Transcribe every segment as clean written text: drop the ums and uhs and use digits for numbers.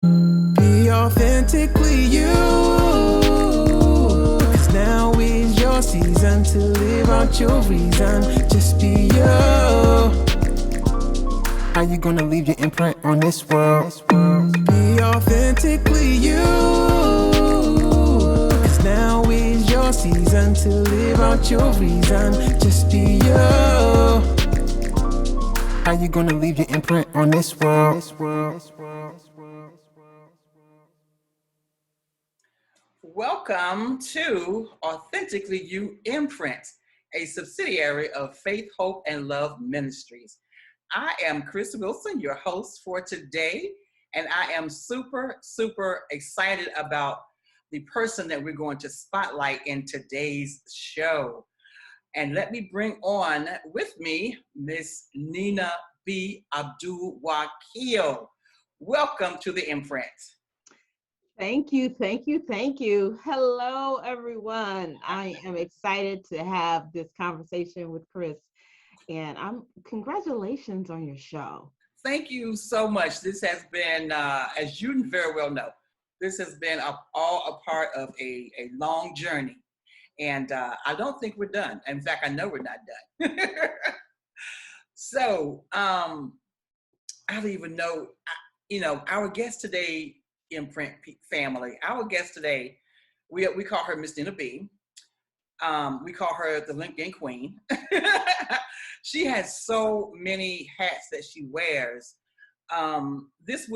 Be authentically you. 'Cause now is your season to live out your reason. Just be you. How you gonna leave your imprint on this world? Be authentically you. 'Cause now is your season to live out your reason. Just be you. How you gonna leave your imprint on this world? Welcome to Authentically You Imprint, a subsidiary of Faith, Hope, and Love Ministries. I am Chris Wilson, your host for today, and I am super excited about the person that we're going to spotlight in today's show. And let me bring on with me Miss Nena B. Abdul Wakeel. Welcome to the Imprint. Thank you. Hello, everyone. I am excited to have this conversation with Chris, and congratulations on your show. Thank you so much. This has been, as you very well know, this has been all a part of a long journey. And I don't think we're done. In fact, I know we're not done. So I don't even know, our guest today, Imprint family, our guest today, we call her Miss Nena B. We call her the LinkedIn Queen. She has so many hats that she wears. This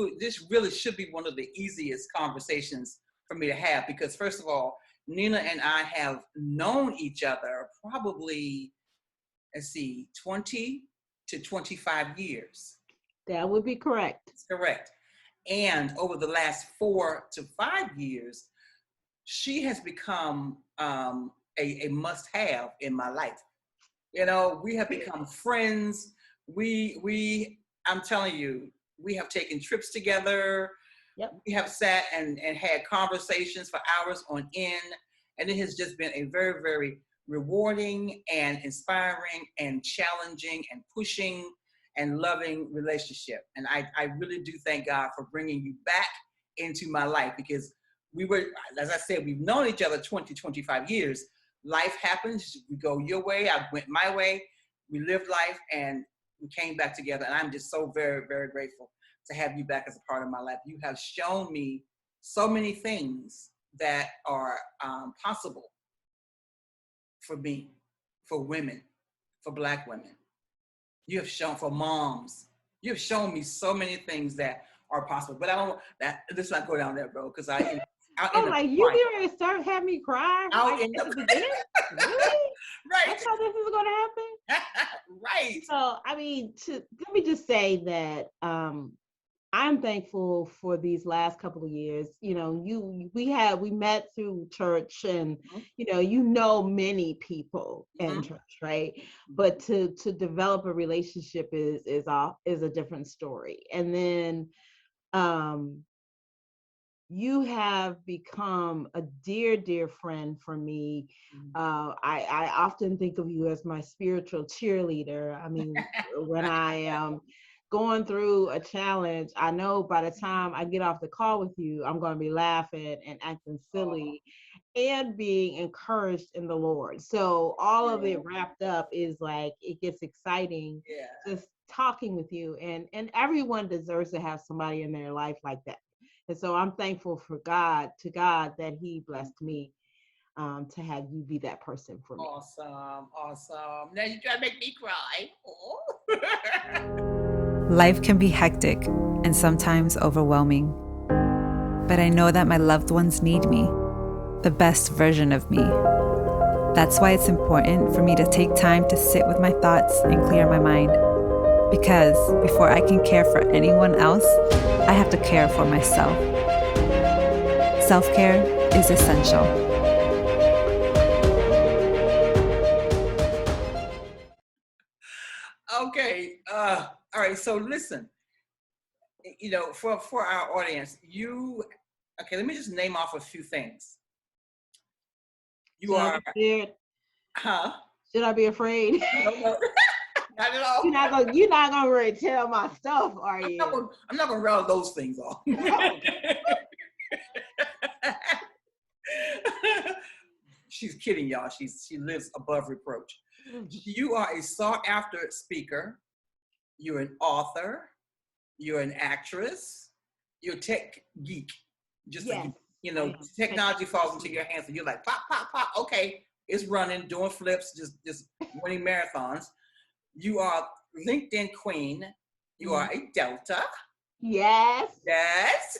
really should be one of the easiest conversations for me to have because, first of all, Nena and I have known each other probably, 20 to 25 years. That would be correct. That's correct. And over the last 4 to 5 years, she has become a must-have in my life. We have become friends. I'm telling you, we have taken trips together. Yep. We have sat and had conversations for hours on end. And it has just been a very, very rewarding and inspiring and challenging and pushing and loving relationship. And I really do thank God for bringing you back into my life because we were, as I said, we've known each other 20, 25 years. Life happens. We go your way. I went my way. We lived life and we came back together. And I'm just so very, very grateful to have you back as a part of my life. You have shown me so many things that are possible for me, for women, for Black women. You have shown for moms. You have shown me so many things that are possible. But I don't. Let's not go down that road because I'll end like you get ready to start having me cry. I'll end up Really? Right. That's how this is going to happen. Right. So, let me just say that I'm thankful for these last couple of years. We met through church, and many people in church, right? But to develop a relationship is a different story. And then you have become a dear friend for me. I often think of you as my spiritual cheerleader. I mean, when I am going through a challenge, I know by the time I get off the call with you, I'm going to be laughing and acting silly and being encouraged in the Lord. So all of it wrapped up is like, it gets exciting just talking with you, and everyone deserves to have somebody in their life like that. And so I'm thankful to God that He blessed me to have you be that person for me. Awesome. Now you try to make me cry. Oh. Life can be hectic and sometimes overwhelming, but I know that my loved ones need me, the best version of me. That's why it's important for me to take time to sit with my thoughts and clear my mind. Because before I can care for anyone else, I have to care for myself. Self-care is essential. Okay. All right. So listen, for our audience, let me just name off a few things. Should I be afraid? No. Not at all. You're not gonna really tell my stuff, are you? I'm not gonna rattle those things off. She's kidding, y'all. She lives above reproach. You are a sought after speaker. You're an author. You're an actress. You're a tech geek. Just Yes. technology falls into your hands and you're like, pop, pop, pop. Okay, it's running, doing flips, just winning marathons. You are LinkedIn queen. You are a Delta. Yes. Yes.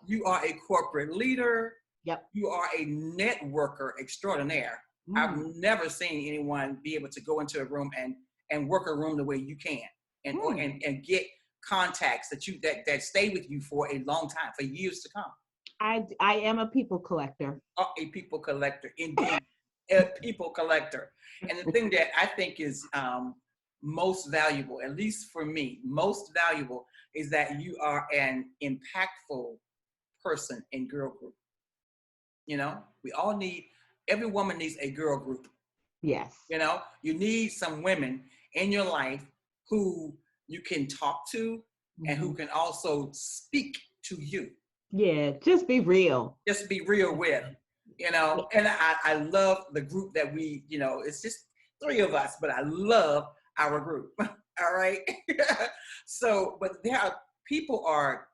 You are a corporate leader. Yep. You are a networker extraordinaire. I've never seen anyone be able to go into a room and work a room the way you can and get contacts that stay with you for a long time, for years to come. I am a people collector. A people collector, indeed. A people collector. And the thing that I think is most valuable, at least for me, most valuable is that you are an impactful person in girl group. Every woman needs a girl group. Yes. You need some women in your life who you can talk to and who can also speak to you. Yeah, just be real. Just be real with, and I love the group that we, it's just 3 of us, but I love our group. All right. So, but there are people are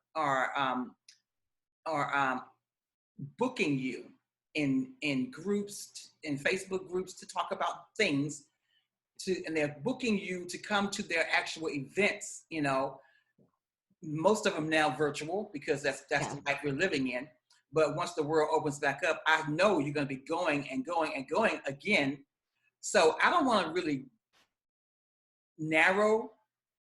booking you in groups, in Facebook groups to talk about things and they're booking you to come to their actual events, most of them now virtual because that's the life we're living in. But once the world opens back up, I know you're going to be going and going and going again. So I don't want to really narrow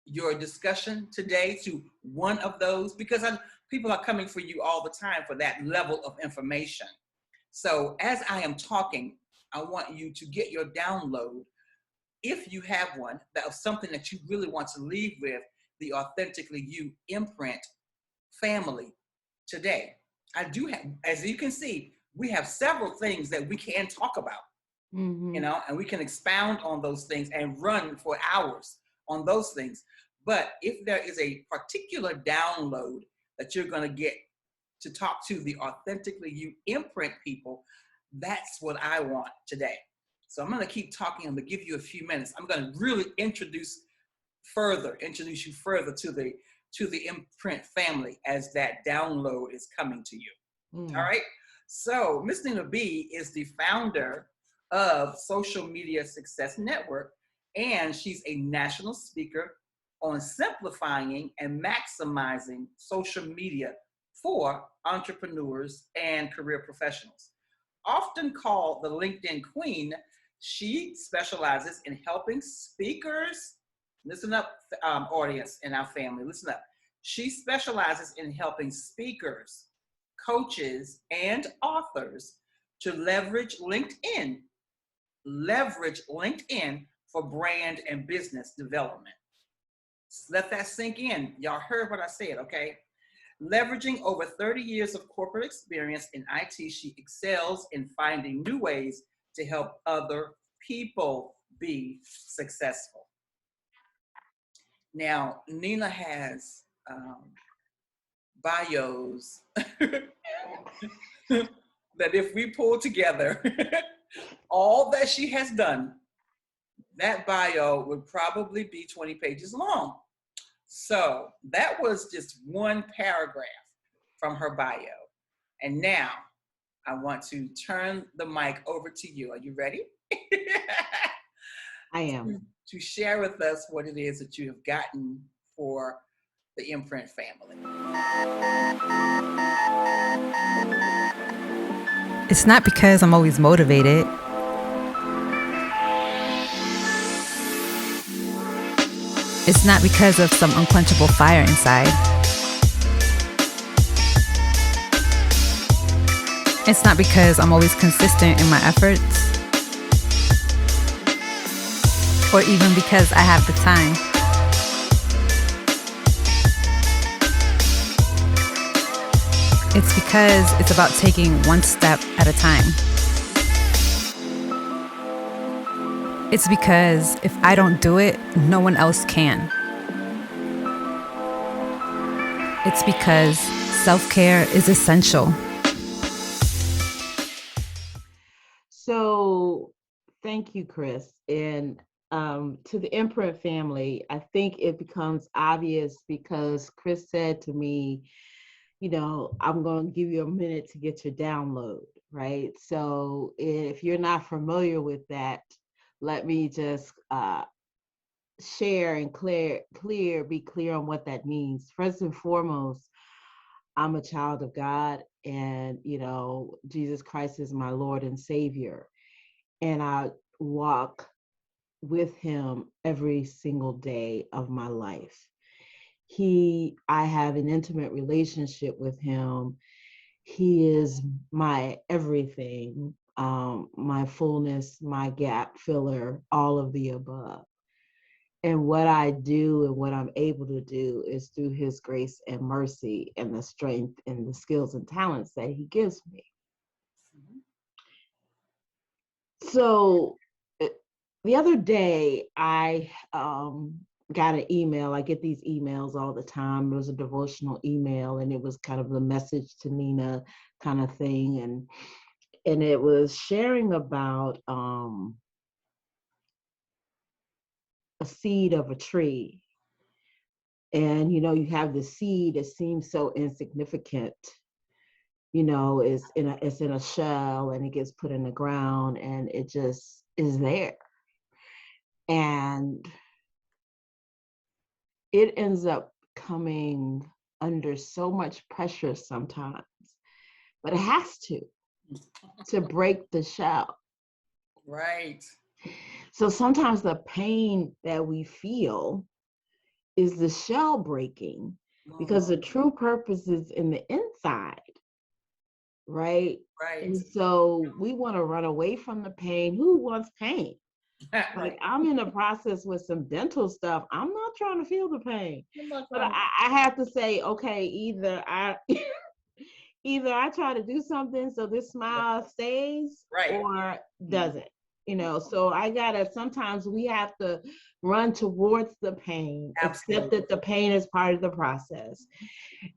your discussion today to one of those because people are coming for you all the time for that level of information. So as I am talking, I want you to get your download, if you have one, of something that you really want to leave with the Authentically You imprint family today. I do have, as you can see, we have several things that we can talk about, and we can expound on those things and run for hours on those things. But if there is a particular download that you're going to get to talk to the Authentically You imprint people, that's what I want today. So I'm going to keep talking. I'm going to give you a few minutes. I'm going to really introduce you further to the imprint family as that download is coming to you. All right. So Miss Nena B is the founder of Social Media Success Network, and she's a national speaker on simplifying and maximizing social media for entrepreneurs and career professionals. Often called the LinkedIn Queen, she specializes in helping speakers, listen up, audience in our family, listen up. She specializes in helping speakers, coaches, and authors to leverage LinkedIn for brand and business development. Let that sink in. Y'all heard what I said, okay? Leveraging over 30 years of corporate experience in IT, she excels in finding new ways to help other people be successful. Now, Nena has bios that if we pull together all that she has done, that bio would probably be 20 pages long. So that was just one paragraph from her bio. And now I want to turn the mic over to you. Are you ready? I am. To share with us what it is that you have gotten for the imprint family. It's not because I'm always motivated. It's not because of some unquenchable fire inside. It's not because I'm always consistent in my efforts. Or even because I have the time. It's because it's about taking one step at a time. It's because if I don't do it, no one else can. It's because self-care is essential. So thank you, Chris. And to the Imprint family, I think it becomes obvious because Chris said to me, I'm going to give you a minute to get your download, right? So if you're not familiar with that, let me just share and be clear on what that means. First and foremost, I'm a child of God, and Jesus Christ is my Lord and Savior, and I walk with him every single day of my life. I have an intimate relationship with him. He is my everything, my fullness, my gap filler, all of the above. And what I do and what I'm able to do is through his grace and mercy and the strength and the skills and talents that he gives me. So the other day, I got an email. I get these emails all the time. It was a devotional email, and it was kind of the message to Nena kind of thing. And it was sharing about a seed of a tree. And, you have the seed that seems so insignificant, it's in a shell, and it gets put in the ground, and it just is there. And it ends up coming under so much pressure sometimes, but it has to break the shell. Right. So sometimes the pain that we feel is the shell breaking, because the true purpose is in the inside, right? Right. And so we want to run away from the pain. Who wants pain? Like, I'm in the process with some dental stuff. I'm not trying to feel the pain, but I have to say, okay, either I try to do something so this smile stays, right, or doesn't. So sometimes we have to run towards the pain, accept that the pain is part of the process,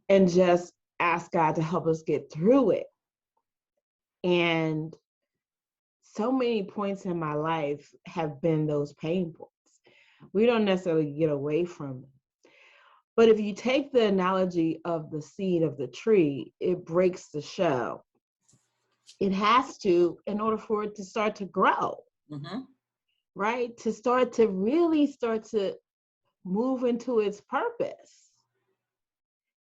and just ask God to help us get through it. And so many points in my life have been those pain points. We don't necessarily get away from them. But if you take the analogy of the seed of the tree, it breaks the shell. It has to, in order for it to start to grow, right? To really start to move into its purpose.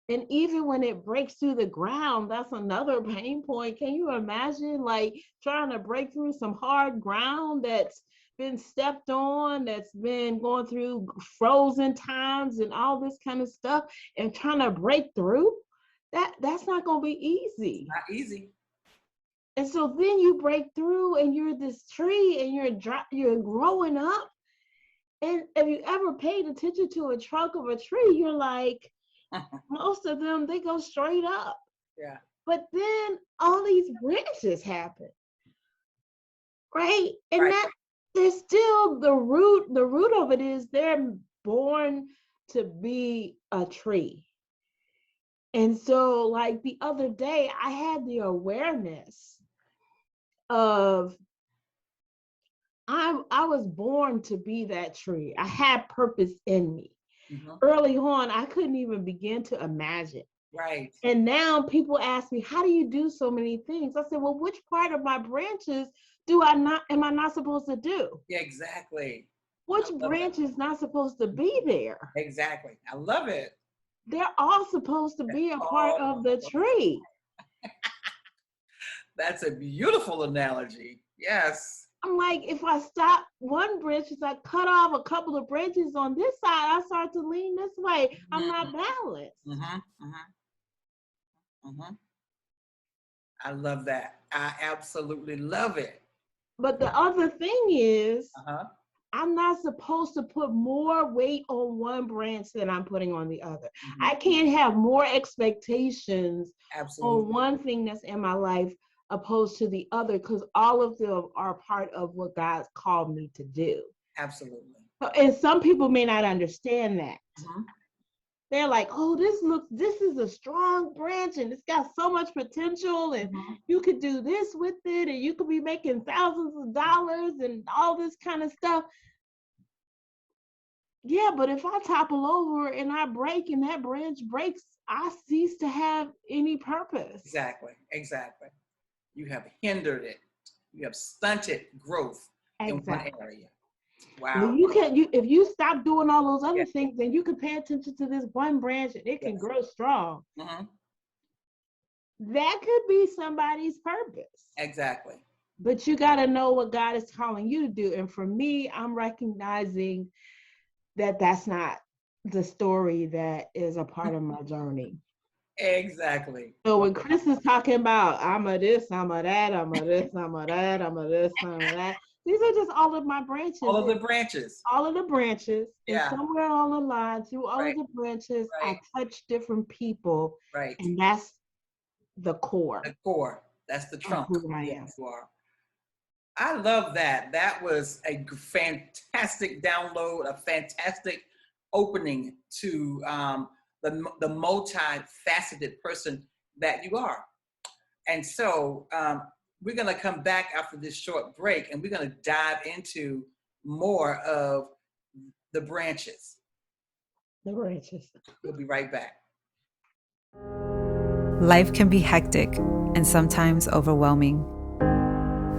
And even when it breaks through the ground, that's another pain point. Can you imagine, like, trying to break through some hard ground that's been stepped on, that's been going through frozen times and all this kind of stuff, and trying to break through? That's not going to be easy. Not easy. And so then you break through, and you're this tree, and you're growing up. And if you ever paid attention to a trunk of a tree, you're like, most of them, they go straight up. Yeah. But then all these branches happen, right? And that there's still the root of it is they're born to be a tree. And so, like, the other day, I had the awareness of I was born to be that tree. I had purpose in me. Early on, I couldn't even begin to imagine. Right. And now people ask me, how do you do so many things? I said, well, which part of my branches am I not supposed to do? Yeah, exactly. Which branch is not supposed to be there? Exactly. I love it. They're all supposed to be a part of the tree. That's a beautiful analogy. Yes. I'm like, if I stop one branch, if I cut off a couple of branches on this side, I start to lean this way. I'm not balanced. I love that. I absolutely love it. But the other thing is, I'm not supposed to put more weight on one branch than I'm putting on the other. I can't have more expectations on one thing that's in my life opposed to the other, because all of them are part of what God's called me to do. Absolutely. And some people may not understand that. Mm-hmm. They're like, oh, this is a strong branch and it's got so much potential and you could do this with it and you could be making thousands of dollars and all this kind of stuff. Yeah, but if I topple over and I break and that branch breaks, I cease to have any purpose. Exactly. You have hindered it. You have stunted growth in one area. Wow. If you stop doing all those other things, then you can pay attention to this one branch and it can grow strong. Mm-hmm. That could be somebody's purpose. Exactly. But you got to know what God is calling you to do. And for me, I'm recognizing that that's not the story that is a part of my journey. Exactly. So when Chris is talking about, I'm a this, I'm a that, I'm a this, I'm a that, I'm a this, I'm a that, these are just all of my branches. All of the branches. All of the branches. Yeah. And somewhere on the line, through all of the branches, I touch different people. Right. And that's the core. The core. That's the trunk. Who I am. I love that. That was a fantastic download, a fantastic opening to the multifaceted person that you are. And so we're going to come back after this short break and we're going to dive into more of the branches. The branches. We'll be right back. Life can be hectic and sometimes overwhelming,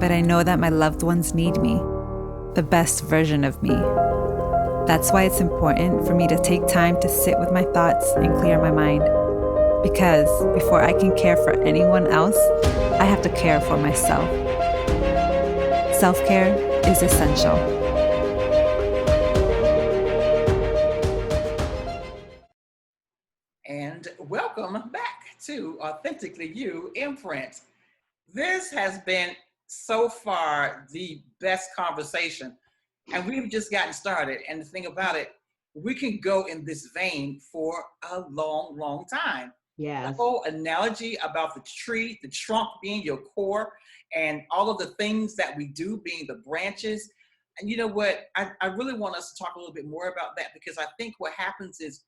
but I know that my loved ones need me, the best version of me. That's why it's important for me to take time to sit with my thoughts and clear my mind. Because before I can care for anyone else, I have to care for myself. Self-care is essential. And welcome back to Authentically You Imprint. This has been so far the best conversation, and we've just gotten started. And the thing about it, we can go in this vein for a long, long time. Yeah. The whole analogy about the tree, the trunk being your core, and all of the things that we do being the branches. And you know what? I really want us to talk a little bit more about that, because I think what happens is,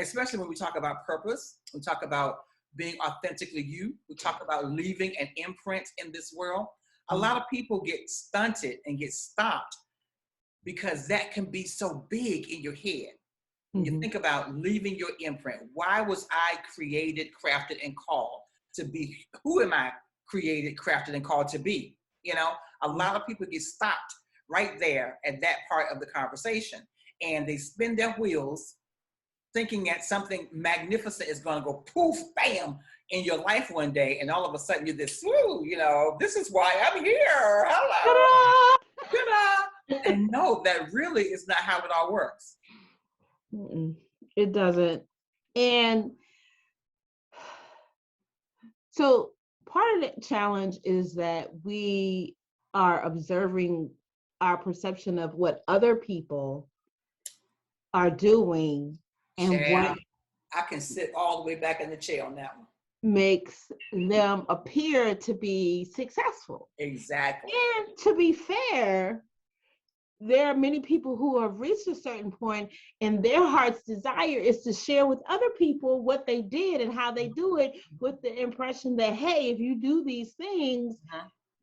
especially when we talk about purpose, we talk about being authentically you, we talk about leaving an imprint in this world. A lot of people get stunted and get stopped because that can be so big in your head. When you think about leaving your imprint, why was I created, crafted, and called to be? Who am I created, crafted, and called to be? You know, a lot of people get stopped right there at that part of the conversation, and they spin their wheels thinking that something magnificent is going to go poof, bam, in your life one day, and all of a sudden you're this, you know, this is why I'm here. Hello. Ta-da. And no, that really is not how it all works. It doesn't. And so part of the challenge is that we are observing our perception of what other people are doing and what I can sit all the way back in the chair on that one. Makes them appear to be successful. Exactly. And to be fair, there are many people who have reached a certain point and their heart's desire is to share with other people what they did and how they do it, with the impression that, hey, if you do these things,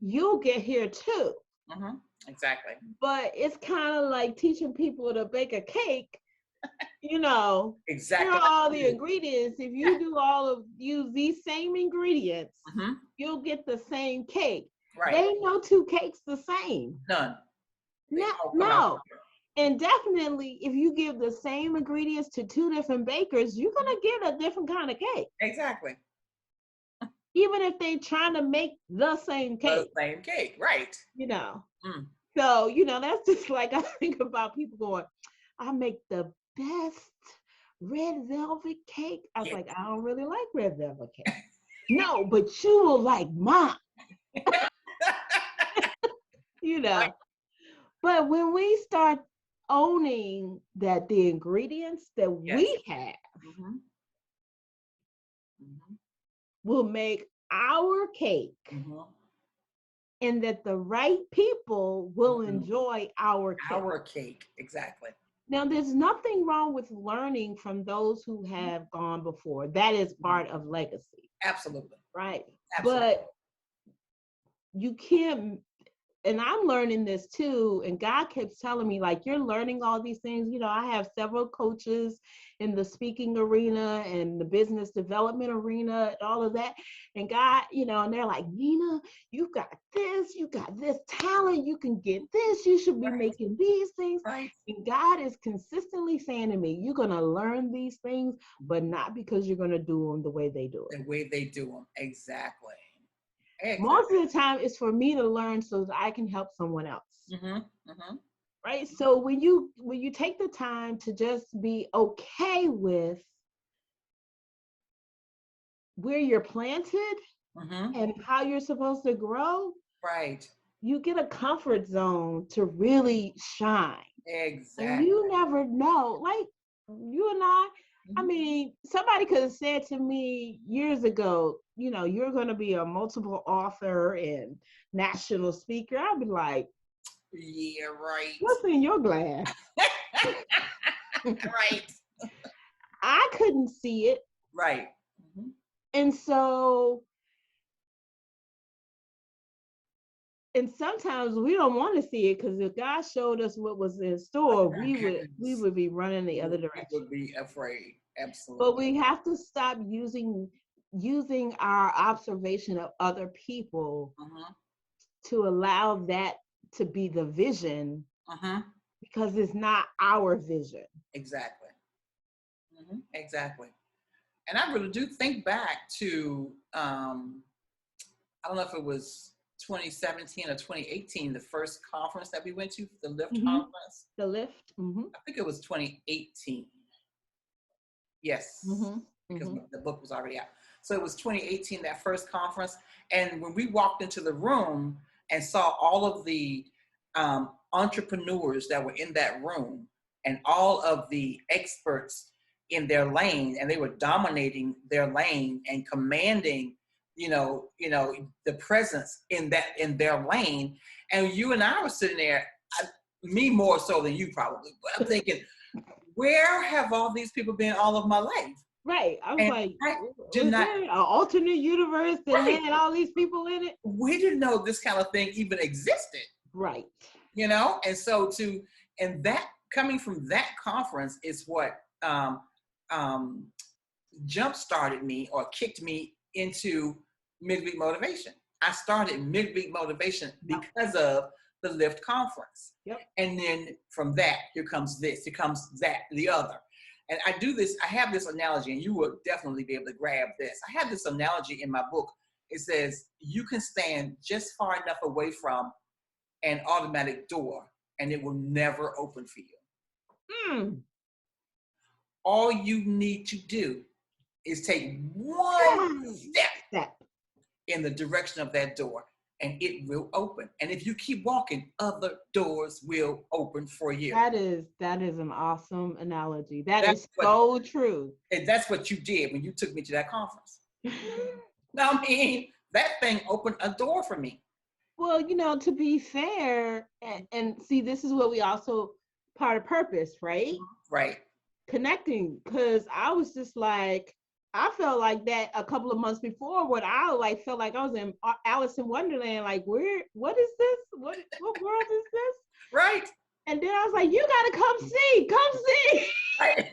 you'll get here too. Exactly. But it's kind of like teaching people to bake a cake. You know, exactly. Here are all the ingredients. If you use these same ingredients, you'll get the same cake. Right. There ain't no two cakes the same. None. No. And definitely, if you give the same ingredients to two different bakers, you're going to get a different kind of cake. Exactly. Even if they're trying to make the same cake. The same cake, right. You know. So, you know, that's just like, I think about people going, I make the best red velvet cake. I was like, I don't really like red velvet cake. No, but you will like mine. You know. Right. But when we start owning that the ingredients that we have will make our cake and that the right people will Mhm. enjoy our cake. Our cake, exactly. Now, there's nothing wrong with learning from those who have gone before. That is part of legacy, Absolutely. right? Absolutely. But you can't, and I'm learning this too. And God keeps telling me, like, you're learning all these things. You know, I have several coaches in the speaking arena and the business development arena and all of that. And God, you know, and they're like, Nena, you got this talent, you can get this, you should be Right. making these things. Right. And God is consistently saying to me, you're going to learn these things, but not because you're going to do them the way they do it. The way they do them. Exactly. Most of the time it's for me to learn so that I can help someone else. Mm-hmm. Mm-hmm. Right? So when you take the time to just be okay with where you're planted Mm-hmm. and how you're supposed to grow, Right. you get a comfort zone to really shine. Exactly. And you never know. Like you and I Mhm. mean, somebody could have said to me years ago, you know, you're going to be a multiple author and national speaker. I'd be like, Yeah, right. what's in your glass? Right. I couldn't see it. Right. Mm-hmm. And so, and sometimes we don't want to see it because if God showed us what was in store, we would be running the other direction. We would be afraid. Absolutely. But we have to stop using our observation of other people Mm-hmm. to allow that to be the vision Mm-hmm. because it's not our vision. Exactly. Mm-hmm. Exactly. And I really do think back to I don't know if it was 2017 or 2018, the first conference that we went to, the Lift conference. The lift. Mm-hmm. I think it was 2018. Yes, because the book was already out. So it was 2018, that first conference. And when we walked into the room and saw all of the entrepreneurs that were in that room and all of the experts in their lane, and they were dominating their lane and commanding, the presence in their lane. And you and I were sitting there, me more so than you probably, but I'm thinking, where have all these people been all of my life? Right. I was like, did was not, there an alternate universe that had all these people in it? We didn't know this kind of thing even existed. Right. And so that coming from that conference is what jump started me or kicked me into midweek motivation. I started midweek motivation because of the Lift conference. Yep. And then from that, here comes this, here comes that, the other. And I have this analogy, and you will definitely be able to grab this. I have this analogy in my book. It says, you can stand just far enough away from an automatic door, and it will never open for you. All you need to do is take one step in the direction of that door, and it will open. And if you keep walking, other doors will open for you. That is an awesome analogy. That's so true. And that's what you did when you took me to that conference. I mean, that thing opened a door for me. Well, to be fair, and see, this is what we also part of purpose, right? Right. Connecting, because I was just like, I felt like that a couple of months before when I felt like I was in Alice in Wonderland, like, what is this? What world is this? Right. And then I was like, you gotta come see. Right.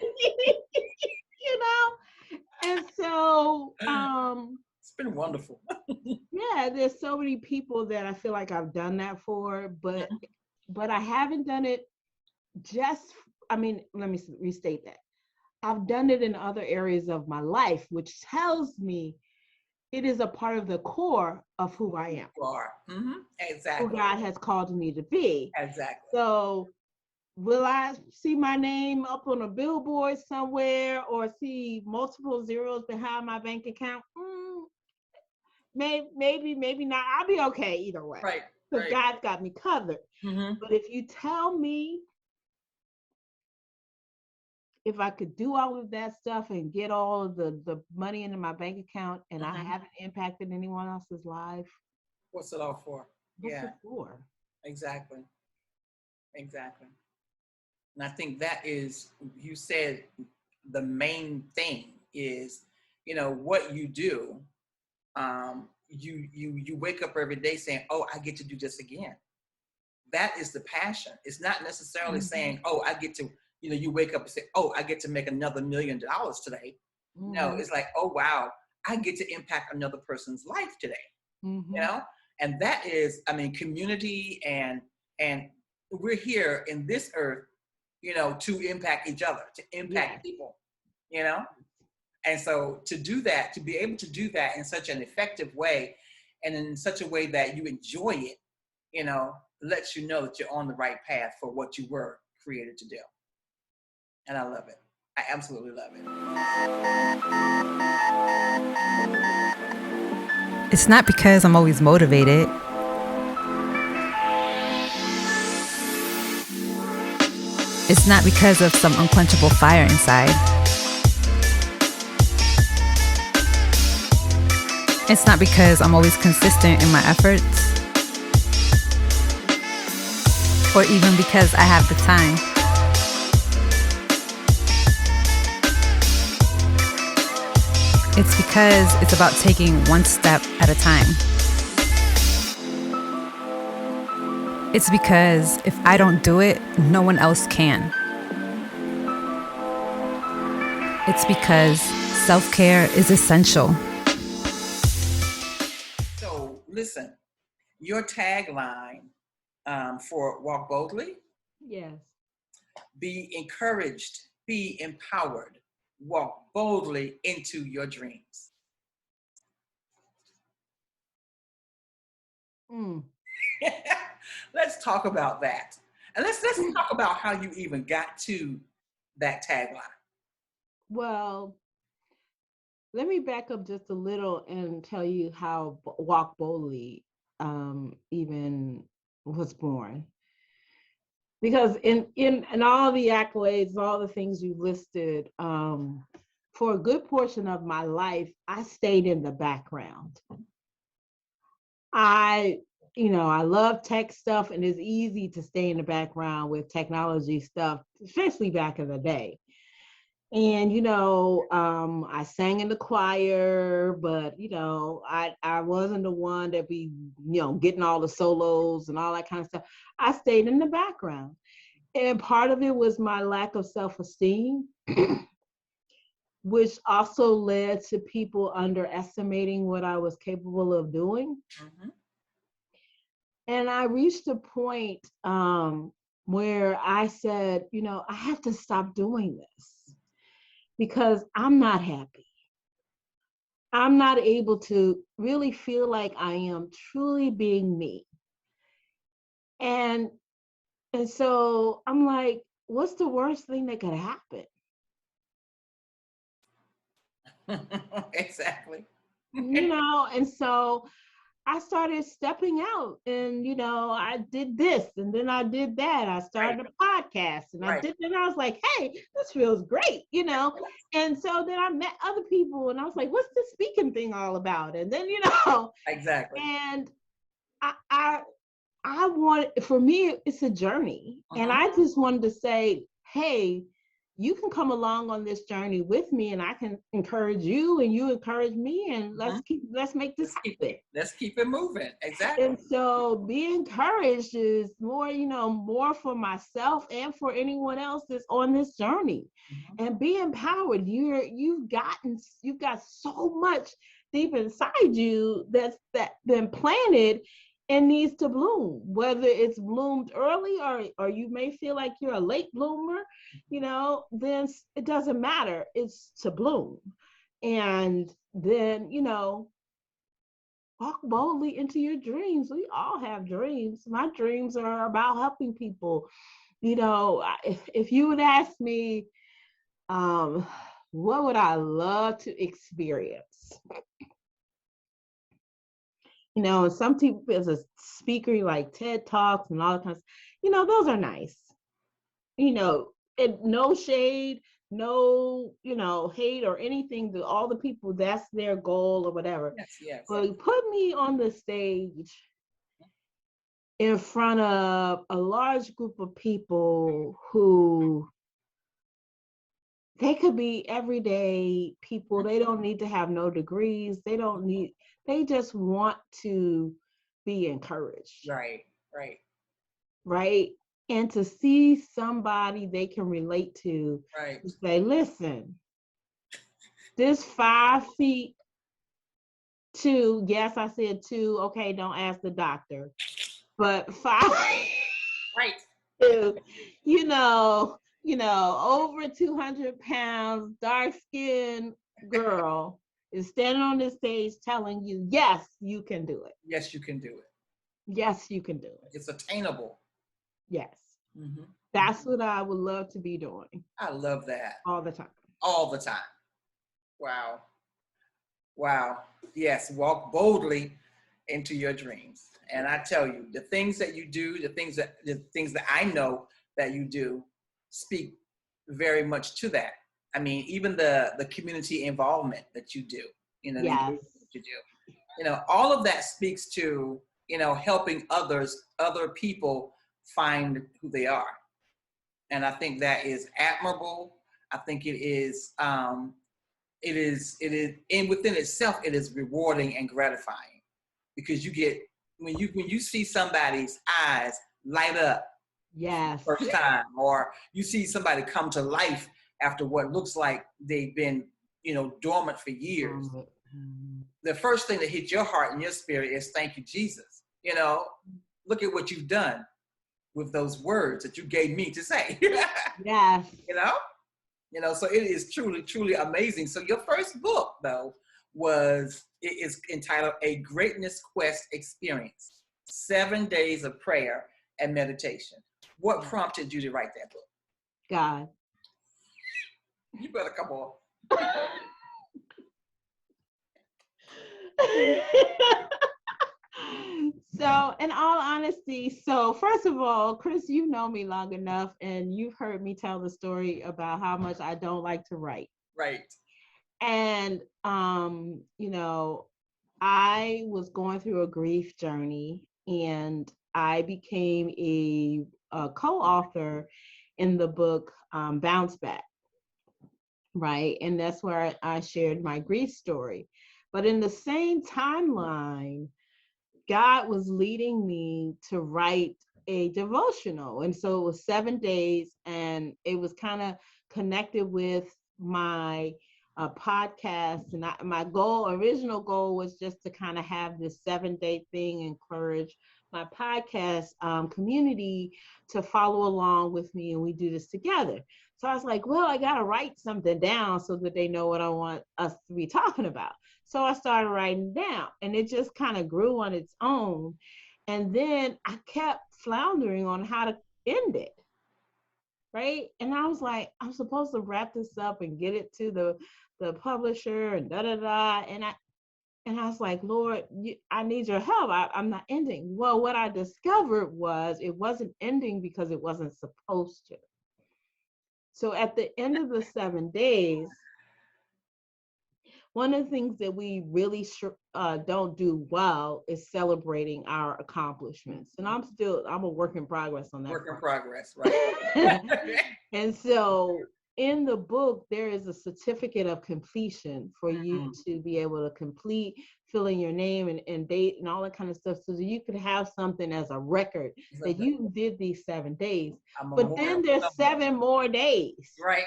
And so it's been wonderful. yeah, there's so many people that I feel like I've done that for, but I haven't done it let me restate that. I've done it in other areas of my life, which tells me it is a part of the core of who I am. You are. Mm-hmm. Exactly. Who God has called me to be. Exactly. So will I see my name up on a billboard somewhere or see multiple zeros behind my bank account? Maybe not. I'll be okay either way. Right. Because God's got me covered. Mm-hmm. But if you tell me if I could do all of that stuff and get all of the money into my bank account and I haven't impacted anyone else's life, what's it all for? What's Yeah, it for? exactly. Exactly. And I think that is, you said the main thing is, what you do. You wake up every day saying, "Oh, I get to do this again." That is the passion. It's not necessarily saying, "Oh, I get to," you wake up and say, "Oh, I get to make another $1 million today." No, Mm-hmm. it's like, "Oh, wow, I get to impact another person's life today." You Mm-hmm. know, and that is, I mean, community, and we're here in this earth, to impact each other, to Yes. impact people, you know. And so to do that, to be able to do that in such an effective way, and in such a way that you enjoy it, lets you know that you're on the right path for what you were created to do. And I love it. I absolutely love it. It's not because I'm always motivated. It's not because of some unquenchable fire inside. It's not because I'm always consistent in my efforts. Or even because I have the time. It's because it's about taking one step at a time. It's because if I don't do it, no one else can. It's because self-care is essential. So listen, your tagline for Walk Boldly: Yes. be encouraged, be empowered, walk boldly into your dreams. Mm. Let's talk about that. And let's talk about how you even got to that tagline. Well, let me back up just a little and tell you how Walk Boldly even was born. Because in all the accolades, all the things you listed, for a good portion of my life, I stayed in the background. I, I love tech stuff, and it's easy to stay in the background with technology stuff, especially back in the day. And I sang in the choir, but I wasn't the one that be getting all the solos and all that kind of stuff. I stayed in the background, and part of it was my lack of self-esteem, which also led to people underestimating what I was capable of doing. Mm-hmm. And I reached a point where I said, I have to stop doing this because I'm not happy. I'm not able to really feel like I am truly being me. And and so I'm like, what's the worst thing that could happen? Exactly. And so I started stepping out, and I did this and then I did that. I Right. started a podcast and I Right. did that. I was like, hey, this feels great. And so then I met other people and I was like, what's this speaking thing all about? And then, Exactly. and I want, for me, it's a journey. And Mm-hmm. I just wanted to say, hey, you can come along on this journey with me, and I can encourage you and you encourage me, and Mm-hmm. let's make this happen. Let's keep it moving. Exactly. And so be encouraged is more, more for myself and for anyone else that's on this journey. Mm-hmm. And be empowered. You've got so much deep inside you that's been planted and needs to bloom, whether it's bloomed early or you may feel like you're a late bloomer, then it doesn't matter. It's to bloom. And then, walk boldly into your dreams. We all have dreams. My dreams are about helping people. If you would ask me, what would I love to experience? Some people as a speaker, like TED Talks and all that kind of, those are nice. And no shade, no, hate or anything to all the people. That's their goal or whatever. Yes. Yes. But put me on the stage in front of a large group of people who they could be everyday people. They don't need to have no degrees. They just want to be encouraged. Right, right, Right. And to see somebody they can relate to right. say, listen, this 5'2", yes, I said 2. Okay, don't ask the doctor. But 5'2", Right. you know, over 200 pounds, dark skinned girl is standing on this stage telling you, yes, you can do it. Yes, you can do it. Yes, you can do it. It's attainable. Yes. Mm-hmm. That's what I would love to be doing. I love that. All the time. All the time. Wow. Wow. Yes, walk boldly into your dreams. And I tell you, the things that you do, the things that I know that you do speak very much to that. I mean, even the community involvement that you do, the engagement that you do, all of that speaks to, helping other people find who they are. And I think that is admirable. I think it is, and within itself, it is rewarding and gratifying, because you get, when you see somebody's eyes light up, yes, first time, or you see somebody come to life after what looks like they've been, dormant for years. The first thing that hits your heart and your spirit is, thank you, Jesus. Look at what you've done with those words that you gave me to say. yes. So it is truly, truly amazing. So your first book, though, is entitled A Greatness Quest Experience, 7 Days of Prayer and Meditation. What prompted you to write that book? God. You better come on. So, in all honesty, first of all, Chris, you know me long enough, and you've heard me tell the story about how much I don't like to write. Right. And, I was going through a grief journey, and I became a co-author in the book Bounce Back. Right. And that's where I shared my grief story. But in the same timeline, God was leading me to write a devotional. And so it was 7 days, and it was kind of connected with my podcast. And my original goal was just to kind of have this 7-day thing, encourage my podcast community to follow along with me, and we do this together. So I was like, well, I got to write something down so that they know what I want us to be talking about. So I started writing down, and it just kind of grew on its own. And then I kept floundering on how to end it. Right. And I was like, I'm supposed to wrap this up and get it to the publisher and da-da-da. And I was like, Lord, I need your help. I'm not ending. Well, what I discovered was it wasn't ending because it wasn't supposed to. So at the end of the 7 days, one of the things that we really don't do well is celebrating our accomplishments. And I'm a work in progress on that. Work in progress, right. And so in the book, there is a certificate of completion for you to be able to complete, fill in your name and date and all that kind of stuff, so that you could have something as a record that you did these 7 days. But then there's 7 more days. Right.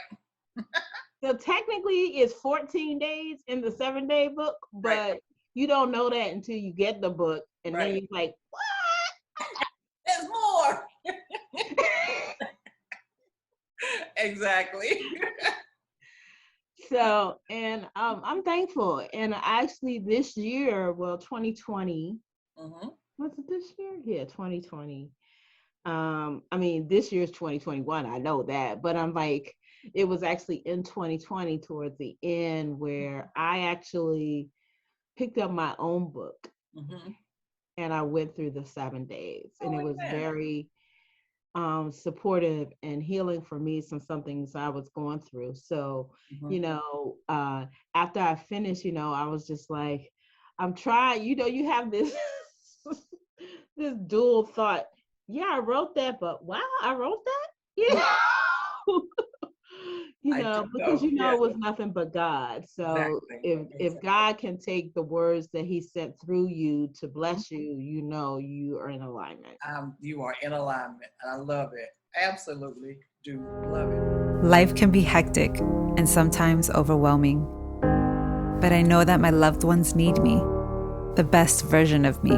So technically it's 14 days in the 7-day book, but you don't know that until you get the book. And then you're like, what? There's more. Exactly. So, and I'm thankful. And actually this year, 2020, was it this year? Yeah, 2020. This year's 2021, I know that, but I'm like, it was actually in 2020 towards the end where I actually picked up my own book and I went through the 7 days, and it was very supportive and healing for me, some things I was going through. So, after I finished, I was just like, I'm trying, you have this this dual thought. Yeah, I wrote that, but wow, I wrote that. You I do because know. Yeah, it was nothing but God. So exactly. if Exactly. God can take the words that He sent through you to bless you, you are in alignment. You are in alignment, and I love it. Absolutely do love it. Life can be hectic and sometimes overwhelming, but I know that my loved ones need me, the best version of me.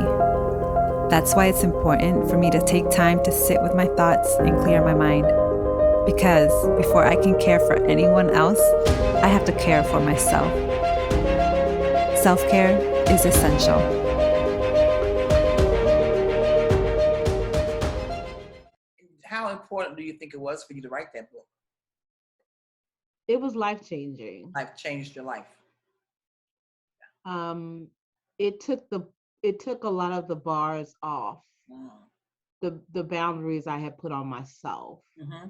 That's why it's important for me to take time to sit with my thoughts and clear my mind. Because before I can care for anyone else, I have to care for myself. Self-care is essential. How important do you think it was for you to write that book? It was life changing. Life changed your life. Um, it took a lot of the bars off, Mm. the boundaries I had put on myself. Mm-hmm.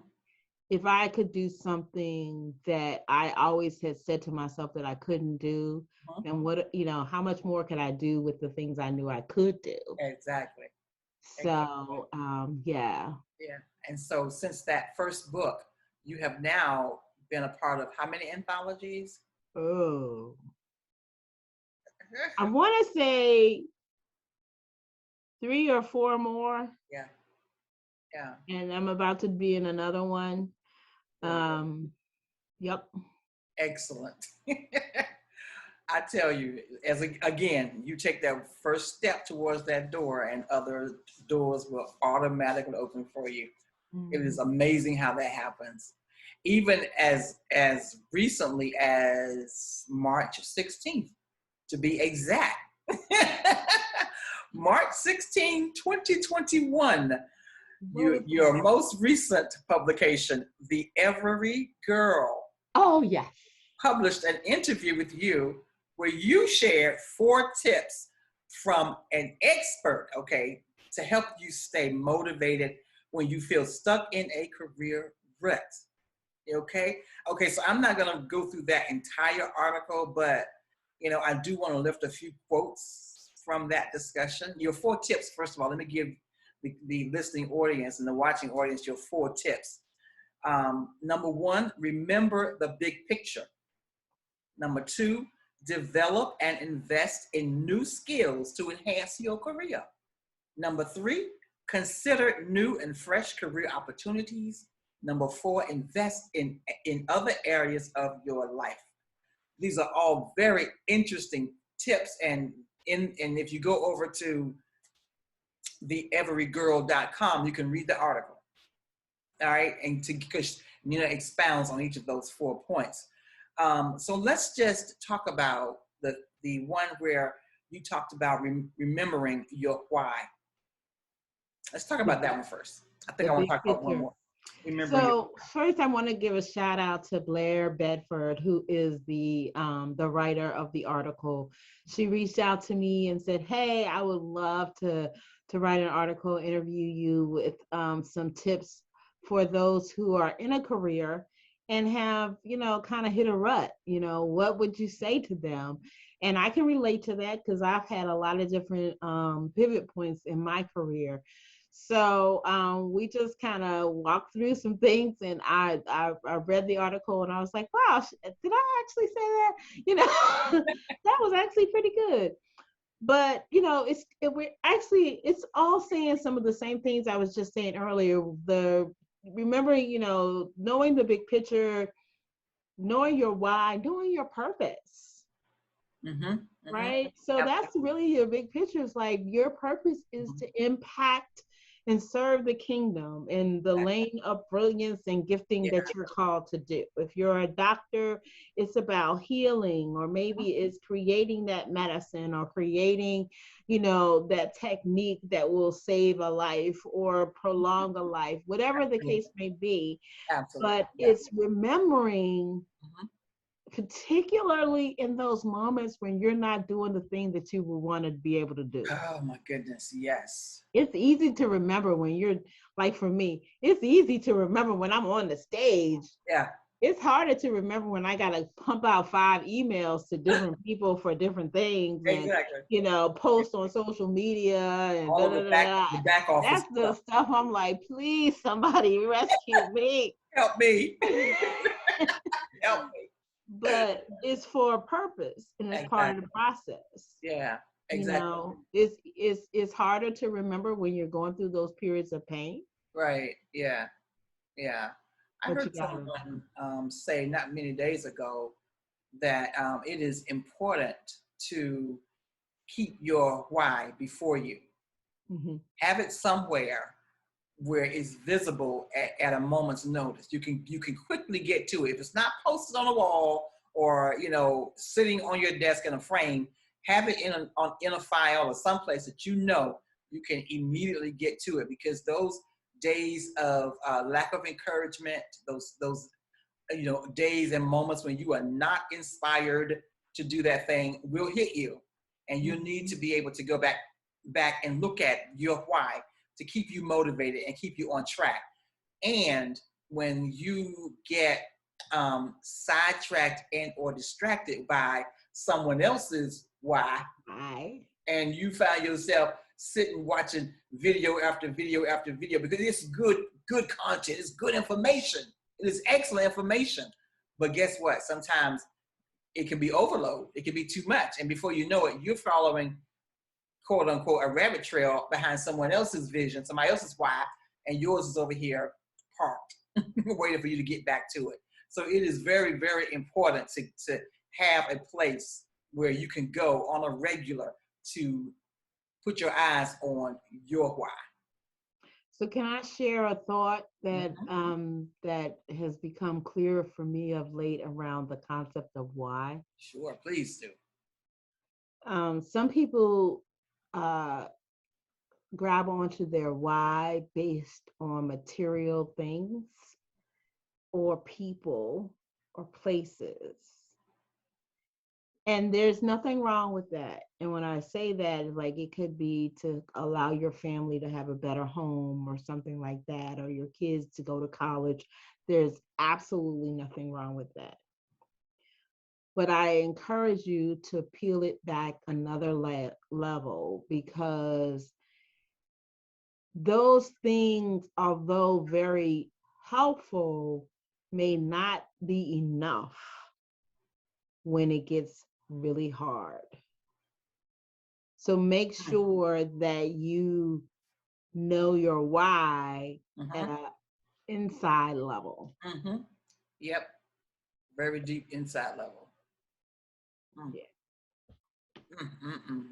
If I could do something that I always had said to myself that I couldn't do, Mm-hmm. then how much more could I do with the things I knew I could do? Exactly. Exactly. So, yeah. Yeah. And so, since that first book, you have now been a part of how many anthologies? Oh, I want to say 3 or 4 more, Yeah. Yeah. and I'm about to be in another one. Very good. Yep. Excellent. I tell you, again, you take that first step towards that door, and other doors will automatically open for you. It is amazing how that happens. Even as recently as March 16th, to be exact. March 16, 2021, your most recent publication, The Every Girl, Oh, yes. published an interview with you where you shared 4 tips from an expert, okay, to help you stay motivated when you feel stuck in a career rut. Okay? Okay, so I'm not gonna go through that entire article, but I do want to lift a few quotes from that discussion. Your 4 tips, first of all, let me give the listening audience and the watching audience your 4 tips. Number 1, remember the big picture. Number 2, develop and invest in new skills to enhance your career. Number 3, consider new and fresh career opportunities. Number 4, invest in other areas of your life. These are all very interesting tips. And if you go over to theeverygirl.com, you can read the article. All right, and because expounds on each of those 4 points. So let's just talk about the one where you talked about remembering your why. Let's talk about that one first. I think I want to talk about one more. So first, I want to give a shout out to Blair Bedford, who is the writer of the article. She reached out to me and said, "Hey, I would love to write an article, interview you with some tips for those who are in a career and have kind of hit a rut. What would you say to them?" And I can relate to that because I've had a lot of different pivot points in my career. So we just kind of walked through some things, and I read the article, and I was like, "Wow, did I actually say that?" That was actually pretty good. But it's all saying some of the same things I was just saying earlier. Remembering, knowing the big picture, knowing your why, knowing your purpose. Mm-hmm, mm-hmm. Right? So that's really your big picture. It's like your purpose is to impact and serve the kingdom in the lane of brilliance and gifting that you're called to do. If you're a doctor, it's about healing, or maybe it's creating that medicine, or creating, that technique that will save a life or prolong a life, whatever the case may be. Absolutely. But it's remembering, particularly in those moments when you're not doing the thing that you would want to be able to do. Oh my goodness, yes. It's easy to remember when you're, like for me, it's easy to remember when I'm on the stage. Yeah. it's harder to remember when I gotta pump out 5 emails to different people for different things, and Exactly. post on social media and All of the back office That's the stuff. stuff I'm like, please, somebody rescue me. Help me. Help me. But it's for a purpose, and it's part of the process. Yeah, exactly. It's harder to remember when you're going through those periods of pain. Right. Yeah. Yeah. I But you heard gotta someone say not many days ago that it is important to keep your why before you. mm-hmm. Have it somewhere where it's visible at a moment's notice. You can quickly get to it. If it's not posted on a wall or sitting on your desk in a frame, have it in a file or someplace that you can immediately get to it, because those days of lack of encouragement, those days and moments when you are not inspired to do that thing will hit you, and you need to be able to go back and look at your why to keep you motivated and keep you on track. And when you get sidetracked and or distracted by someone else's why, and you find yourself sitting watching video after video after video, because it's good content, it's good information, it is excellent information, but guess what? Sometimes it can be overload, it can be too much, and before you know it, you're following, quote unquote, a rabbit trail behind someone else's vision, somebody else's why, and yours is over here parked, waiting for you to get back to it. So it is very, very important to have a place where you can go on a regular to put your eyes on your why. So can I share a thought that that has become clearer for me of late around the concept of why? Sure, please do. Some people grab onto their why based on material things or people or places. And there's nothing wrong with that. And when I say that, like, it could be to allow your family to have a better home or something like that, or your kids to go to college. There's absolutely nothing wrong with that. But I encourage you to peel it back another level, because those things, although very helpful, may not be enough when it gets really hard. So make sure that you know your why at an inside level. Yep. Very deep inside level. Yeah.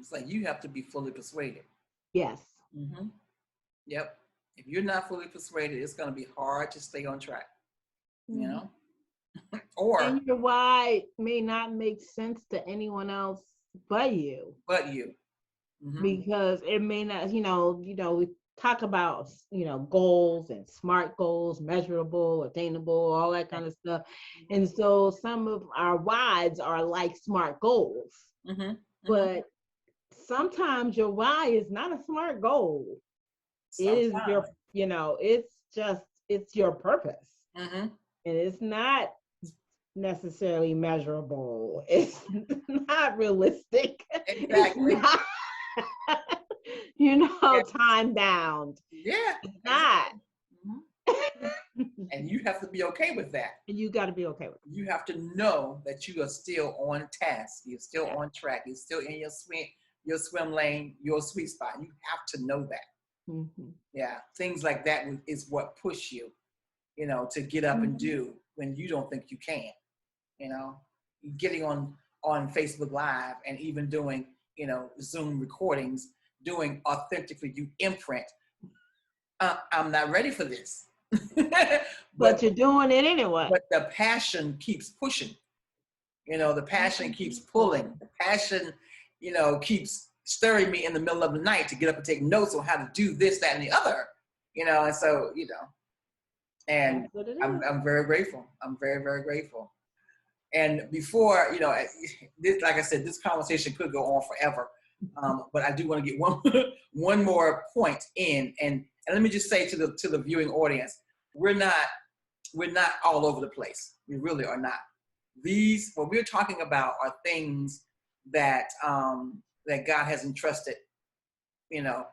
It's like you have to be fully persuaded. Yes. Yep. If you're not fully persuaded, it's going to be hard to stay on track. You know? And your why may not make sense to anyone else but you. Because it may not, we talk about, goals and SMART goals, measurable, attainable, all that kind of stuff. And so some of our whys are like SMART goals. But sometimes your why is not a SMART goal. It is your, it's your purpose. And it's not necessarily measurable. It's not realistic. Exactly. Time bound. Yeah. It's not. And you have to be okay with that. And you got to be okay with it. You have to know that you are still on task. You're still on track. You're still in your swim lane, your sweet spot. You have to know that. Yeah. Things like that is what push you, to get up and do when you don't think you can. Getting on Facebook Live and even doing, Zoom recordings, doing Authentically You Imprint. I'm not ready for this. but you're doing it anyway. But the passion keeps pushing. The passion keeps pulling. The passion, keeps stirring me in the middle of the night to get up and take notes on how to do this, that, and the other. And so, and I'm very grateful. I'm very, very grateful. And before, this, like I said, this conversation could go on forever. But I do want to get one more point in, and let me just say to the viewing audience, we're not we're not all over the place. We really are not. These, what we're talking about, are things that that God has entrusted, you know,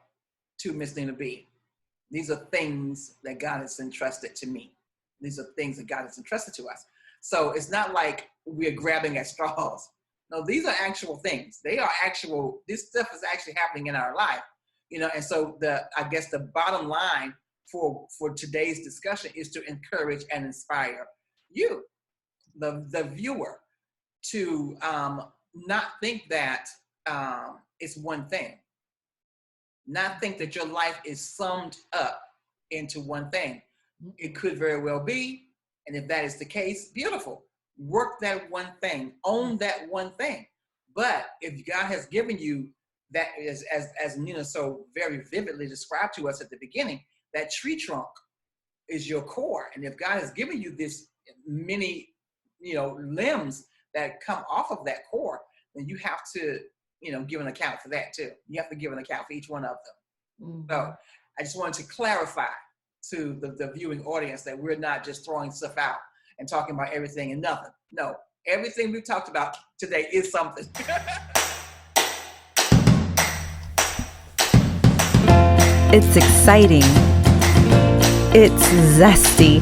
to Miss Nena B. These are things that God has entrusted to me. These are things that God has entrusted to us. So it's not like we're grabbing at straws. No, these are actual things. They are actual. This stuff is actually happening in our life, you know. And so I guess the bottom line for today's discussion is to encourage and inspire you, the viewer, to not think that it's one thing. Not think that your life is summed up into one thing. It could very well be, and if that is the case, beautiful. Work that one thing, own that one thing. But if God has given you that, as Nena so very vividly described to us at the beginning, that tree trunk is your core. And if God has given you this many, limbs that come off of that core, then you have to, give an account for that too. You have to give an account for each one of them. Mm-hmm. So I just wanted to clarify to the viewing audience that we're not just throwing stuff out and talking about everything and nothing. No, everything we've talked about today is something. It's exciting. It's zesty.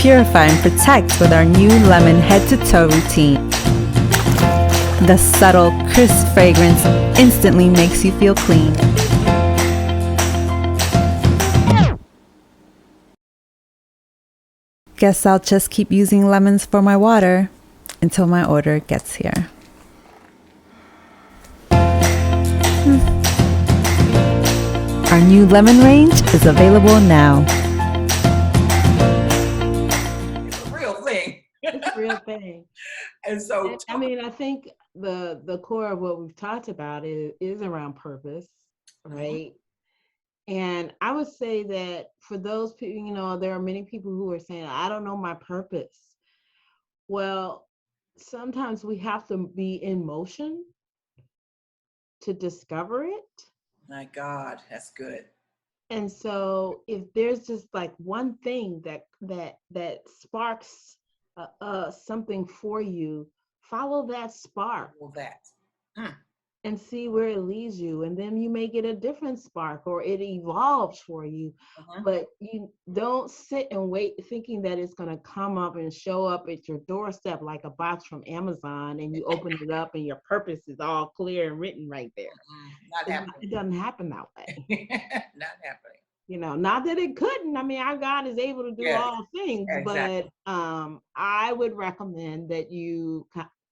Purify and protect with our new lemon head-to-toe routine. The subtle, crisp fragrance instantly makes you feel clean. Guess I'll just keep using lemons for my water until my order gets here. Our new lemon range is available now. It's a real thing. It's a real thing. And so, I think the core of what we've talked about is around purpose, right? Mm-hmm. And I would say that for those people, there are many people who are saying, I don't know my purpose. Well, sometimes we have to be in motion to discover it. My God, that's good. And so if there's just like one thing that sparks something for you, follow that spark. Follow that. And see where it leads you. And then you may get a different spark or it evolves for you. Uh-huh. But you don't sit and wait thinking that it's going to come up and show up at your doorstep like a box from Amazon and you open it up and your purpose is all clear and written right there. Not happening. It doesn't happen that way. Not happening. Not that it couldn't. I mean, our God is able to do all things, exactly. But I would recommend that you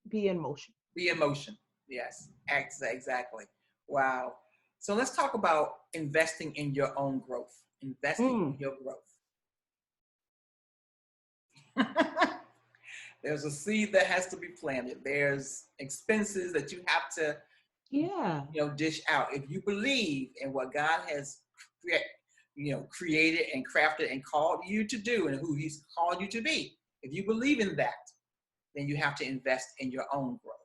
be in motion. Be in motion. Yes, exactly. Wow. So let's talk about investing in your own growth. Investing in your growth. There's a seed that has to be planted. There's expenses that you have to, dish out. If you believe in what God has created and crafted and called you to do and who He's called you to be, if you believe in that, then you have to invest in your own growth.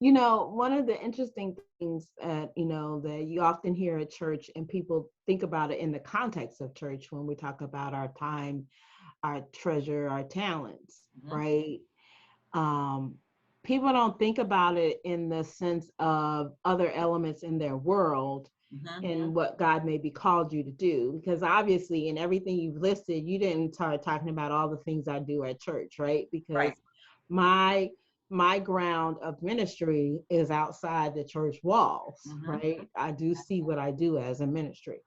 One of the interesting things that you often hear at church and people think about it in the context of church when we talk about our time, our treasure, our talents, right? People don't think about it in the sense of other elements in their world and what God maybe called you to do. Because obviously in everything you've listed, you didn't start talking about all the things I do at church, right? Because my ground of ministry is outside the church walls, right? I do see what I do as a ministry.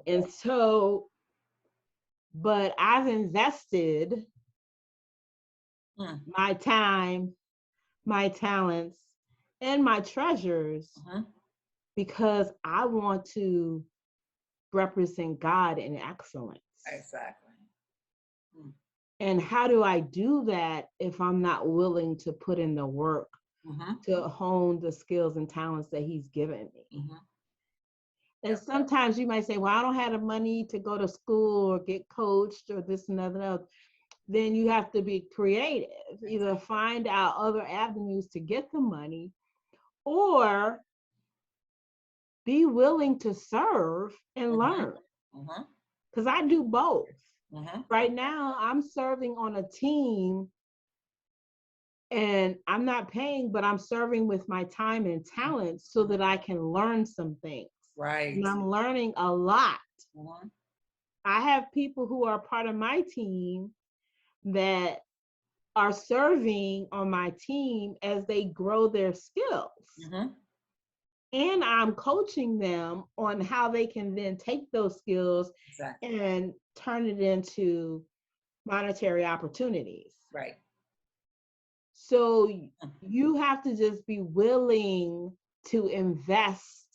And so, but I've invested my time, my talents, and my treasures because I want to represent God in excellence. Exactly. And how do I do that if I'm not willing to put in the work to hone the skills and talents that He's given me? And sometimes you might say, well, I don't have the money to go to school or get coached or this and that and that. Then you have to be creative, either find out other avenues to get the money or be willing to serve and learn. Because I do both. Right now, I'm serving on a team and I'm not paying, but I'm serving with my time and talent so that I can learn some things. Right. And I'm learning a lot. Mm-hmm. I have people who are part of my team that are serving on my team as they grow their skills. Mm-hmm. And I'm coaching them on how they can then take those skills Exactly. and turn it into monetary opportunities. Right. So you have to just be willing to invest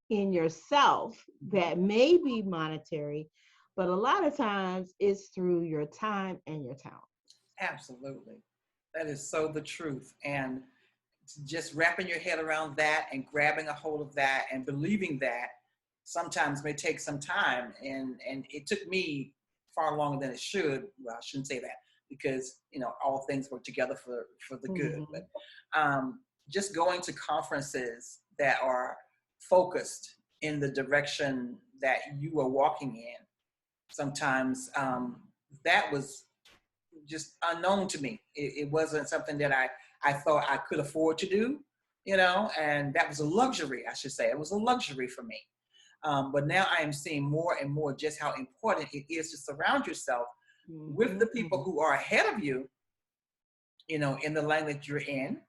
in yourself that may be monetary, but a lot of times it's through your time and your talent. Absolutely. That is so the truth. And just wrapping your head around that and grabbing a hold of that and believing that sometimes may take some time. And it took me far longer than it should. Well, I shouldn't say that because, all things work together for the good. But just going to conferences that are focused in the direction that you are walking in, sometimes that was just unknown to me. It wasn't something that I thought I could afford to do, and that was a luxury, I should say. It was a luxury for me. But now I am seeing more and more just how important it is to surround yourself with the people who are ahead of you, in the lane that you're in,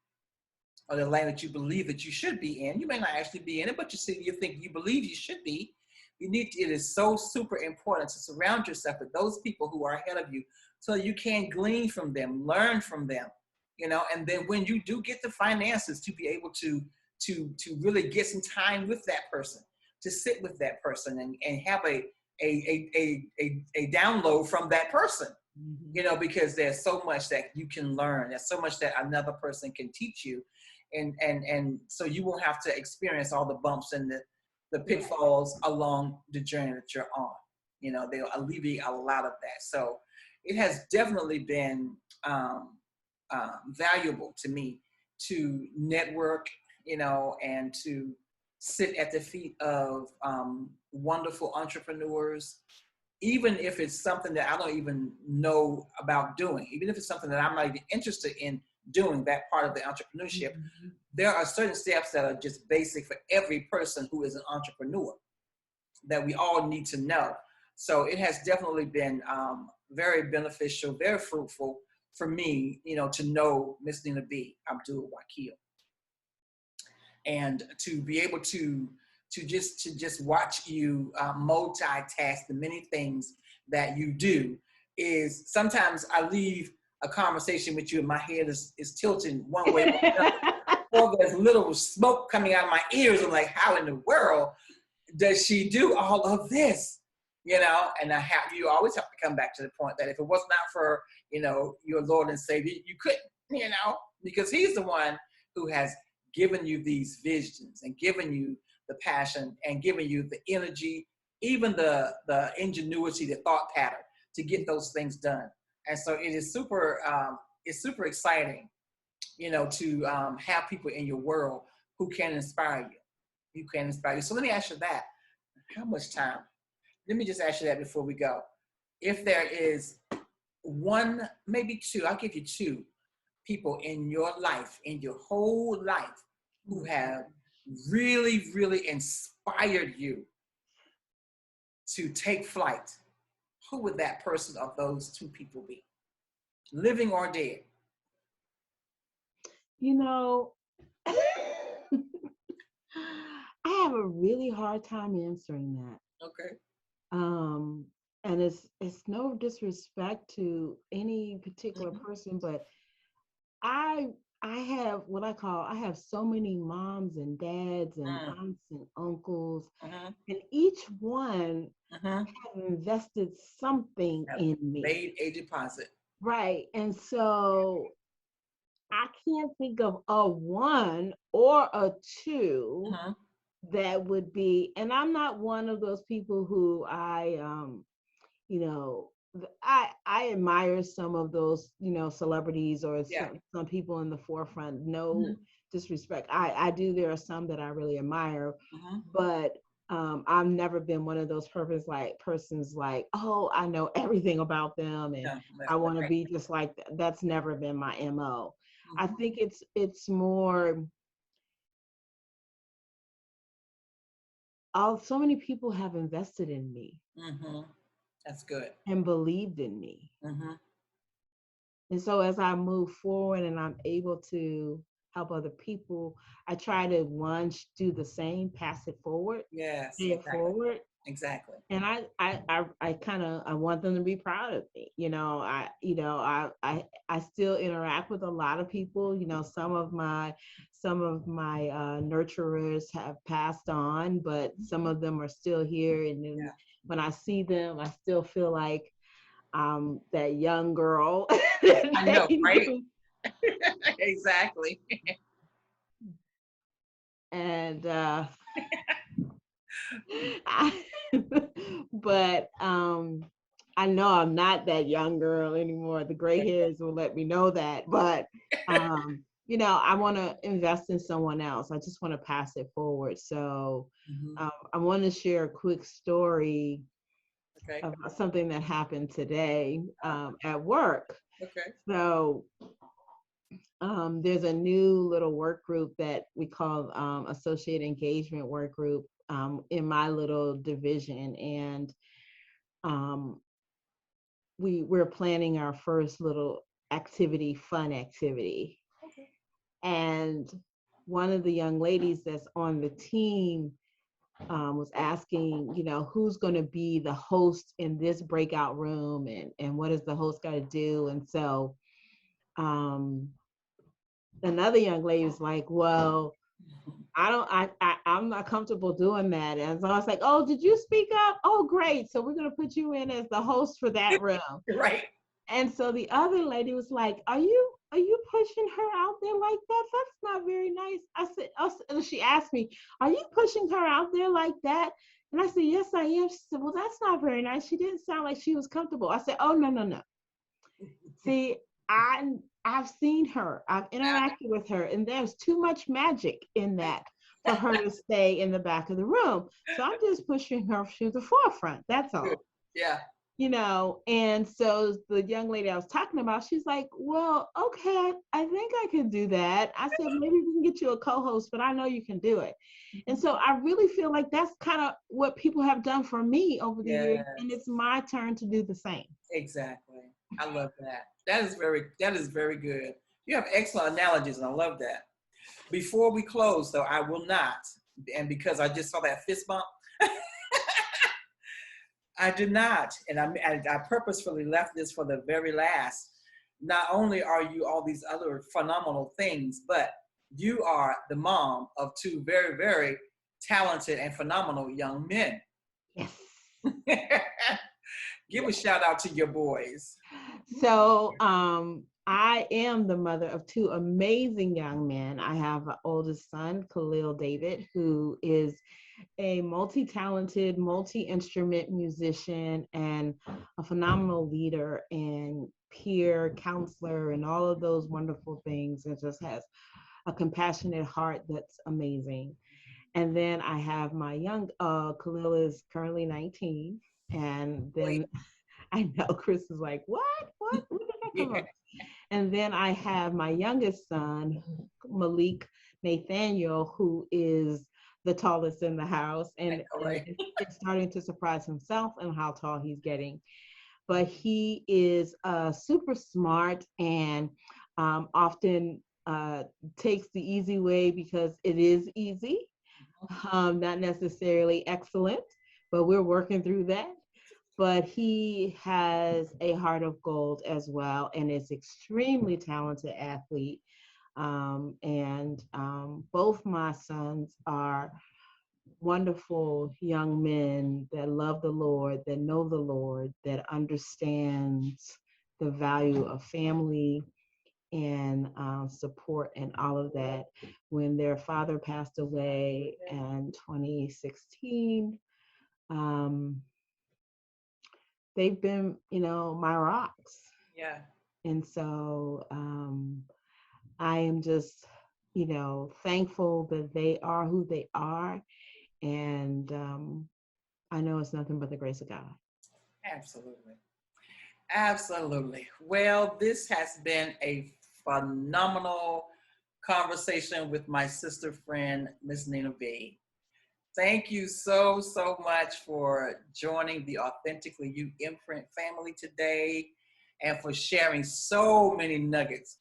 or the lane that you believe that you should be in. You may not actually be in it, but you think you believe you should be. It is so super important to surround yourself with those people who are ahead of you so you can glean from them, learn from them, and then when you do get the finances to be able to really get some time with that person, to sit with that person and have a download from that person, because there's so much that you can learn. There's so much that another person can teach you. And so you won't have to experience all the bumps and the pitfalls along the journey that you're on. They'll alleviate a lot of that. So it has definitely been valuable to me to network, and to sit at the feet of wonderful entrepreneurs, even if it's something that I don't even know about doing, even if it's something that I'm not even interested in doing, that part of the entrepreneurship. There are certain steps that are just basic for every person who is an entrepreneur that we all need to know. So it has definitely been very beneficial, very fruitful for me, to know Miss Nena B, Abdul, Wakeel, and to be able to just watch you multitask the many things that you do. Is sometimes I leave a conversation with you and my head is tilting one way or another. Or there's little smoke coming out of my ears. I'm like, how in the world does she do all of this? And you always have to come back to the point that if it was not for, your Lord and Savior, you couldn't, because he's the one who has given you these visions and given you the passion and given you the energy, even the ingenuity, the thought pattern to get those things done. And so it is super exciting, to have people in your world who can inspire you. So let me ask you that. How much time? Let me just ask you that before we go. If there is one, maybe two, I'll give you two people in your life, in your whole life, who have really, really inspired you to take flight, who would that person or those two people be? Living or dead? I have a really hard time answering that. Okay. And it's no disrespect to any particular person, but I have what I have so many moms and dads and aunts and uncles, and each one have invested something in me. Made a deposit. Right. And so I can't think of a one or a two that would be, and I'm not one of those people who I admire some of those, celebrities or some people in the forefront. No disrespect. I do. There are some that I really admire, but I've never been one of those persons like, oh, I know everything about them and No, I want to right. be just like that's never been my MO. I Mhm. think it's more so many people have invested in me Mhm. That's good. and believed in me. Mhm. And so as I move forward and I'm able to help other people, I try to one do the same, pass it forward, Yes, pay it exactly. forward. Exactly. And I kind of I want them to be proud of me. I still interact with a lot of people. Some of my nurturers have passed on, but some of them are still here. And then Yeah. when I see them, I still feel like that young girl. I know, They right? knew. Exactly. And I, but I know I'm not that young girl anymore. The gray hairs will let me know that. But I want to invest in someone else. I just want to pass it forward. So Mhm. I want to share a quick story Okay. of something that happened today at work. Okay. So there's a new little work group that we call Associate Engagement Work Group in my little division, and um, we're planning our first little fun activity. Okay. And one of the young ladies that's on the team was asking, who's going to be the host in this breakout room, and what does the host got to do? And so um, another young lady was like, well, I'm not comfortable doing that. And so I was like, oh, did you speak up? Oh, great. So we're going to put you in as the host for that room. Right. And so the other lady was like, are you pushing her out there like that? That's not very nice. I said, and she asked me, are you pushing her out there like that? And I said, yes, I am. She said, well, that's not very nice. She didn't sound like she was comfortable. I said, oh, no, no, no. See, I've seen her, I've interacted with her, and there's too much magic in that for her to stay in the back of the room. So I'm just pushing her to the forefront. That's Good. all. Yeah. And so the young lady I was talking about, she's like, well, okay, I think I can do that. I said, maybe we can get you a co-host, but I know you can do it. And so I really feel like that's kind of what people have done for me over the years, and Yes. it's my turn to do the same. Exactly. I love that. That is very good. You have excellent analogies, and I love that. Before we close, though, I will not, and because I just saw that fist bump, I did not, and I purposefully left this for the very last. Not only are you all these other phenomenal things, but you are the mom of two very, very talented and phenomenal young men. Yes. Give a shout out to your boys. So I am the mother of two amazing young men. I have an oldest son, Khalil David, who is a multi-talented, multi-instrument musician and a phenomenal leader and peer counselor and all of those wonderful things, and just has a compassionate heart that's amazing. And then I have my young Khalil is currently 19. And Wait. then I know Chris is like, what? Where did that come Yeah. from? And then I have my youngest son, Malik Nathaniel, who is the tallest in the house, I and, know, and right? it's starting to surprise himself and how tall he's getting. But he is super smart and often takes the easy way because it is easy, not necessarily excellent, but we're working through that. But he has a heart of gold as well and is extremely talented athlete. And both my sons are wonderful young men that love the Lord, that know the Lord, that understands the value of family and support and all of that. When their father passed away in 2016, um, they've been, my rocks. Yeah. And so I am just, thankful that they are who they are And I know it's nothing but the grace of God. Absolutely. Absolutely. Well, this has been a phenomenal conversation with my sister friend, Miss Nena B. Thank you so much for joining the Authentically You Imprint family today and for sharing so many nuggets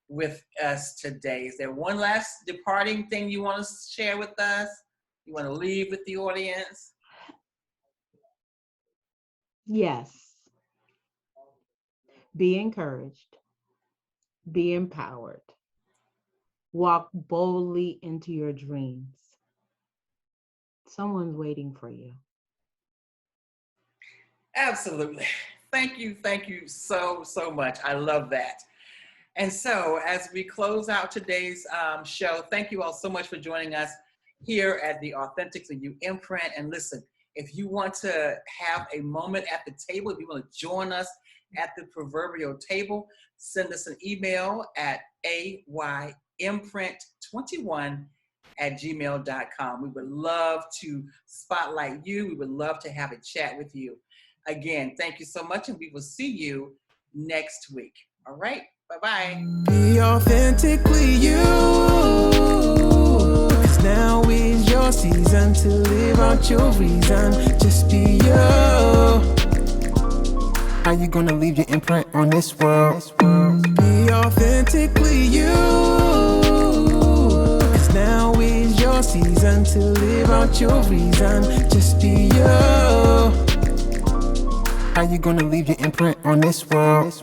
with us today. Is there one last departing thing you want to share with us? You want to leave with the audience? Yes. Be encouraged. Be empowered. Walk boldly into your dreams. Someone's waiting for you. Absolutely. Thank you so much. I love that. And so as we close out today's show, thank you all so much for joining us here at the Authentically You Imprint. And listen, if you want to have a moment at the table, if you want to join us at the proverbial table, send us an email at ayimprint21@gmail.com. We would love to spotlight you. We would love to have a chat with you. Again, thank you so much, and we will see you next week. All right, bye-bye. Be authentically you. 'Cause now is your season to live out your reason. Just be you. How you gonna leave your imprint on this world? Be authentically you. 'Cause now is your season to live out your reason. Just be you. How you gonna leave your imprint on this world?